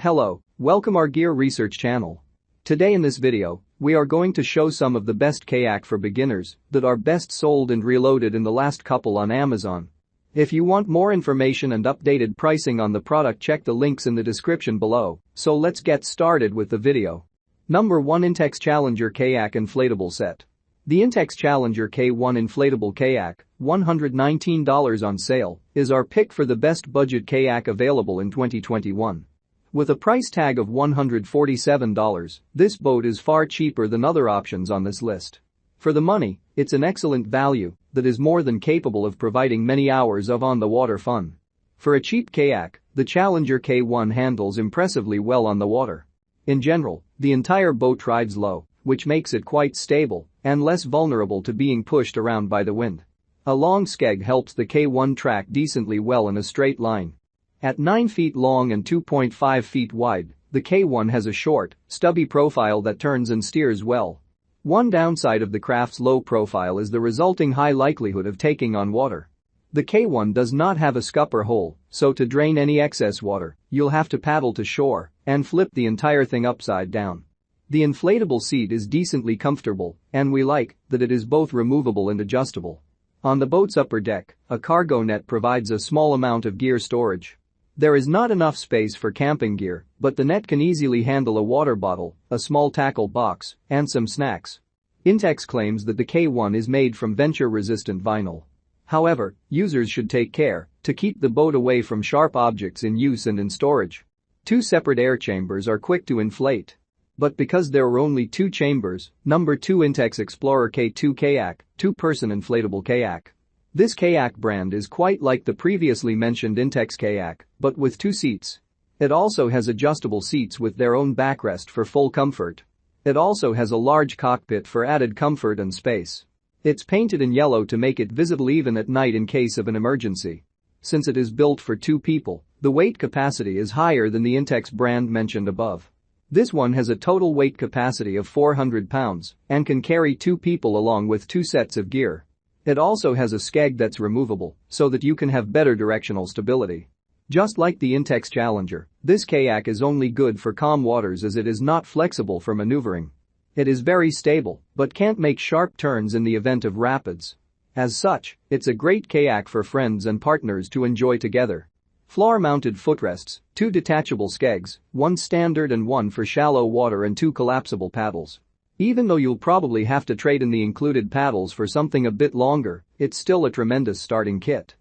Hello, welcome our Gear Research channel. Today in this video, we are going to show some of the best kayak for beginners that are best sold and reloaded in the last couple on Amazon. If you want more information and updated pricing on the product, check the links in the description below. So let's get started with the video. Number 1, Intex Challenger Kayak Inflatable Set. The Intex Challenger K1 Inflatable Kayak, $119 on sale, is our pick for the best budget kayak available in 2021. With a price tag of $147, this boat is far cheaper than other options on this list. For the money, it's an excellent value that is more than capable of providing many hours of on-the-water fun. For a cheap kayak, the Challenger K1 handles impressively well on the water. In general, the entire boat rides low, which makes it quite stable and less vulnerable to being pushed around by the wind. A long skeg helps the K1 track decently well in a straight line. At 9 feet long and 2.5 feet wide, the K1 has a short, stubby profile that turns and steers well. One downside of the craft's low profile is the resulting high likelihood of taking on water. The K1 does not have a scupper hole, so to drain any excess water, you'll have to paddle to shore and flip the entire thing upside down. The inflatable seat is decently comfortable, and we like that it is both removable and adjustable. On the boat's upper deck, a cargo net provides a small amount of gear storage. There is not enough space for camping gear, but the net can easily handle a water bottle, a small tackle box, and some snacks. Intex claims that the K1 is made from venture-resistant vinyl. However, users should take care to keep the boat away from sharp objects in use and in storage. 2 separate air chambers are quick to inflate. But because there are only 2 chambers, number 2 Intex Explorer K2 Kayak, 2-person inflatable kayak. This kayak brand is quite like the previously mentioned Intex Kayak, but with 2 seats. It also has adjustable seats with their own backrest for full comfort. It also has a large cockpit for added comfort and space. It's painted in yellow to make it visible even at night in case of an emergency. Since it is built for 2 people, the weight capacity is higher than the Intex brand mentioned above. This one has a total weight capacity of 400 pounds and can carry 2 people along with 2 sets of gear. It also has a skeg that's removable so that you can have better directional stability. Just like the Intex Challenger, this kayak is only good for calm waters as it is not flexible for maneuvering. It is very stable but can't make sharp turns in the event of rapids. As such, it's a great kayak for friends and partners to enjoy together. Floor-mounted footrests, 2 detachable skegs, 1 standard and 1 for shallow water and 2 collapsible paddles. Even though you'll probably have to trade in the included paddles for something a bit longer, it's still a tremendous starting kit.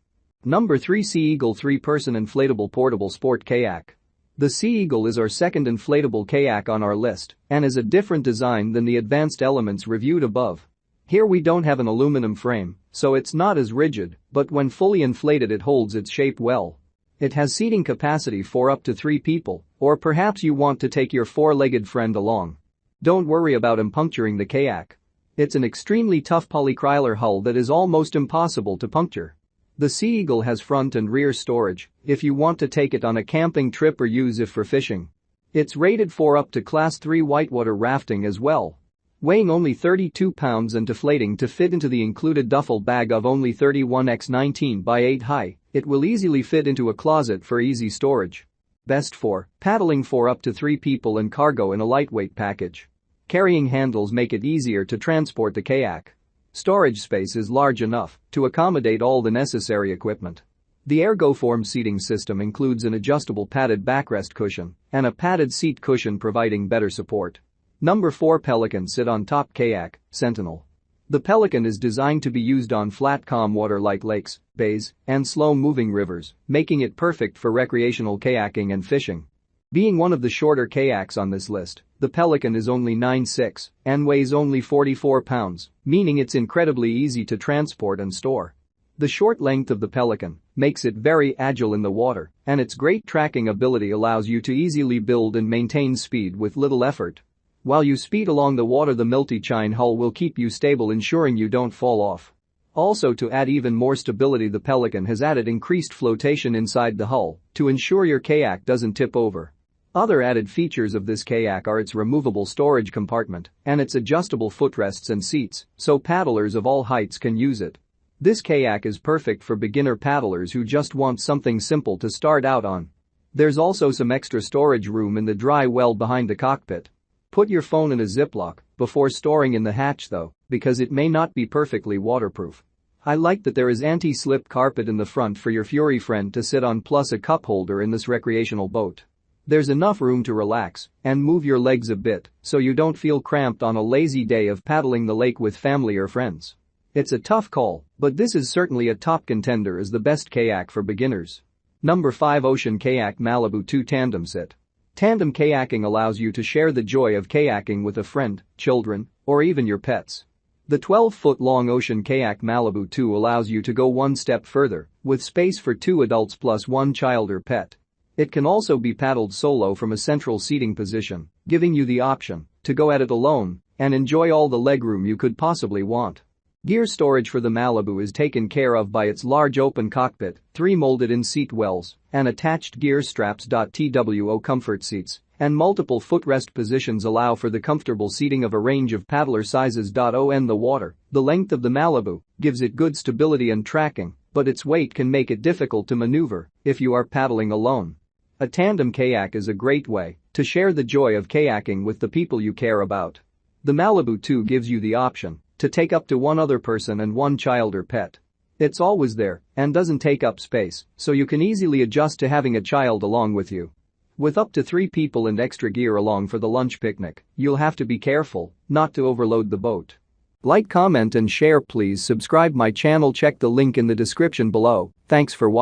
Number 3 Sea Eagle 3-person inflatable portable sport kayak. The Sea Eagle is our second inflatable kayak on our list and is a different design than the advanced elements reviewed above. Here we don't have an aluminum frame, so it's not as rigid, but when fully inflated it holds its shape well. It has seating capacity for up to 3 people, or perhaps you want to take your 4-legged friend along. Don't worry about him puncturing the kayak. It's an extremely tough polycrylar hull that is almost impossible to puncture. The Sea Eagle has front and rear storage if you want to take it on a camping trip or use it for fishing. It's rated for up to Class 3 whitewater rafting as well. Weighing only 32 pounds and deflating to fit into the included duffel bag of only 31 x 19 by 8 high, it will easily fit into a closet for easy storage. Best for paddling for up to 3 people and cargo in a lightweight package. Carrying handles make it easier to transport the kayak. Storage space is large enough to accommodate all the necessary equipment. The ErgoForm seating system includes an adjustable padded backrest cushion and a padded seat cushion providing better support. Number 4 Pelican Sit-on-Top Kayak, Sentinel. The Pelican is designed to be used on flat calm water like lakes, bays, and slow-moving rivers, making it perfect for recreational kayaking and fishing. Being one of the shorter kayaks on this list, the Pelican is only 9'6" and weighs only 44 pounds, meaning it's incredibly easy to transport and store. The short length of the Pelican makes it very agile in the water, and its great tracking ability allows you to easily build and maintain speed with little effort. While you speed along the water, the multi-chine hull will keep you stable, ensuring you don't fall off. Also, to add even more stability, the Pelican has added increased flotation inside the hull to ensure your kayak doesn't tip over. Other added features of this kayak are its removable storage compartment and its adjustable footrests and seats, so paddlers of all heights can use it. This kayak is perfect for beginner paddlers who just want something simple to start out on. There's also some extra storage room in the dry well behind the cockpit. Put your phone in a Ziploc before storing in the hatch though, because it may not be perfectly waterproof. I like that there is anti-slip carpet in the front for your Fury friend to sit on plus a cup holder in this recreational boat. There's enough room to relax and move your legs a bit so you don't feel cramped on a lazy day of paddling the lake with family or friends. It's a tough call, but this is certainly a top contender as the best kayak for beginners. Number 5 Ocean Kayak Malibu 2 Tandem Sit. Tandem kayaking allows you to share the joy of kayaking with a friend, children, or even your pets. The 12-foot-long Ocean Kayak Malibu 2 allows you to go one step further, with space for 2 adults plus 1 child or pet. It can also be paddled solo from a central seating position, giving you the option to go at it alone and enjoy all the legroom you could possibly want. Gear storage for the Malibu is taken care of by its large open cockpit, 3 molded-in seat wells, and attached gear straps. TWO comfort seats and multiple footrest positions allow for the comfortable seating of a range of paddler sizes. On the water, the length of the Malibu gives it good stability and tracking, but its weight can make it difficult to maneuver if you are paddling alone. A tandem kayak is a great way to share the joy of kayaking with the people you care about. The Malibu 2 gives you the option to take up to 1 other person and 1 child or pet. It's always there and doesn't take up space, so you can easily adjust to having a child along with you. With up to 3 people and extra gear along for the lunch picnic, you'll have to be careful not to overload the boat. Like, comment and share. Please subscribe my channel. Check the link in the description below. Thanks for watching.